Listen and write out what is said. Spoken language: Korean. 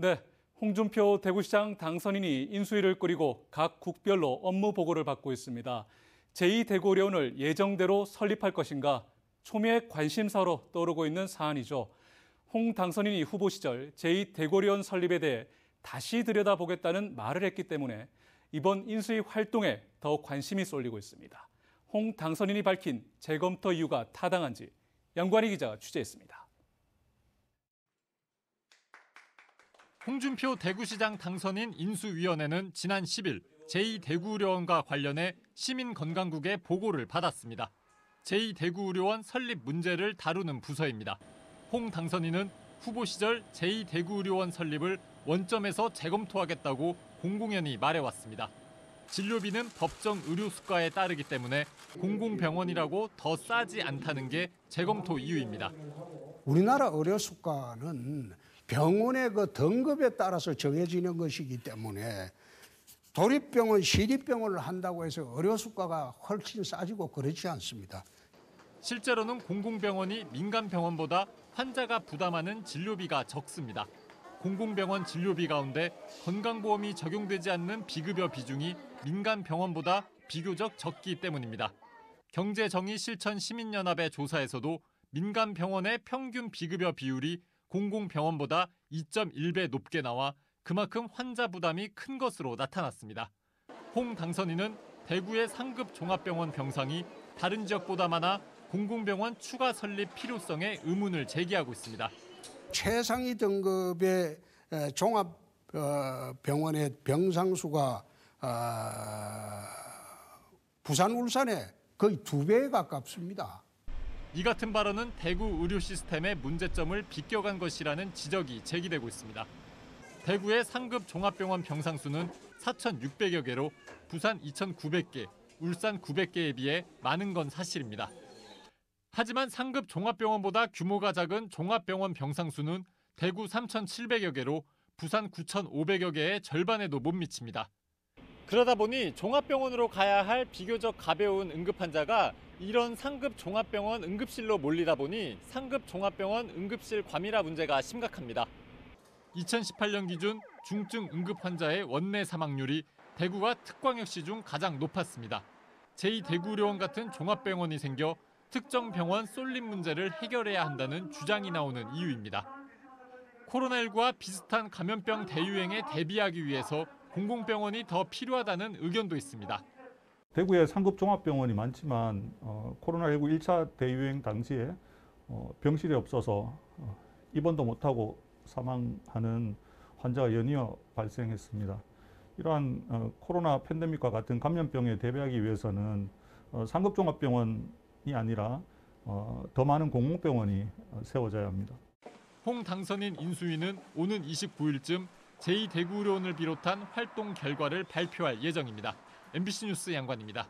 네, 홍준표 대구시장 당선인이 인수위를 꾸리고 각 국별로 업무 보고를 받고 있습니다. 제2대구의료원을 예정대로 설립할 것인가 초미의 관심사로 떠오르고 있는 사안이죠. 홍 당선인이 후보 시절 제2대구의료원 설립에 대해 다시 들여다보겠다는 말을 했기 때문에 이번 인수위 활동에 더 관심이 쏠리고 있습니다. 홍 당선인이 밝힌 재검토 이유가 타당한지 양관희 기자가 취재했습니다. 홍준표 대구시장 당선인 인수위원회는 지난 10일 제2대구의료원과 관련해 시민건강국의 보고를 받았습니다. 제2대구의료원 설립 문제를 다루는 부서입니다. 홍 당선인은 후보 시절 제2대구의료원 설립을 원점에서 재검토하겠다고 공공연히 말해왔습니다. 진료비는 법정 의료수가에 따르기 때문에 공공병원이라고 더 싸지 않다는 게 재검토 이유입니다. 우리나라 의료수가는 병원의 그 등급에 따라서 정해지는 것이기 때문에 도립병원, 시립병원을 한다고 해서 의료수가가 훨씬 싸지고 그렇지 않습니다. 실제로는 공공병원이 민간병원보다 환자가 부담하는 진료비가 적습니다. 공공병원 진료비 가운데 건강보험이 적용되지 않는 비급여 비중이 민간병원보다 비교적 적기 때문입니다. 경제정의실천시민연합의 조사에서도 민간병원의 평균 비급여 비율이 공공병원보다 2.1배 높게 나와 그만큼 환자 부담이 큰 것으로 나타났습니다. 홍 당선인은 대구의 상급 종합병원 병상이 다른 지역보다 많아 공공병원 추가 설립 필요성에 의문을 제기하고 있습니다. 최상위 등급의 종합병원의 병상수가 부산, 울산에 거의 2배에 가깝습니다. 이 같은 발언은 대구 의료 시스템의 문제점을 비껴간 것이라는 지적이 제기되고 있습니다. 대구의 상급 종합병원 병상수는 4,600여 개로 부산 2,900개, 울산 900개에 비해 많은 건 사실입니다. 하지만 상급 종합병원보다 규모가 작은 종합병원 병상수는 대구 3,700여 개로 부산 9,500여 개의 절반에도 못 미칩니다. 그러다 보니 종합병원으로 가야 할 비교적 가벼운 응급 환자가 이런 상급 종합병원 응급실로 몰리다 보니 상급 종합병원 응급실 과밀화 문제가 심각합니다. 2018년 기준 중증 응급 환자의 원내 사망률이 대구가 특광역시 중 가장 높았습니다. 제2대구의료원 같은 종합병원이 생겨 특정 병원 쏠림 문제를 해결해야 한다는 주장이 나오는 이유입니다. 코로나19와 비슷한 감염병 대유행에 대비하기 위해서 공공병원이 더 필요하다는 의견도 있습니다. 대구에 상급 종합병원이 많지만 코로나19 1차 대유행 당시에 병실이 없어서 입원도 못하고 사망하는 환자가 연이어 발생했습니다. 이러한 코로나 팬데믹과 같은 감염병에 대비하기 위해서는 상급 종합병원이 아니라 더 많은 공공병원이 세워져야 합니다. 홍 당선인 인수위는 오는 29일쯤 제2대구의료원을 비롯한 활동 결과를 발표할 예정입니다. MBC 뉴스 양관입니다.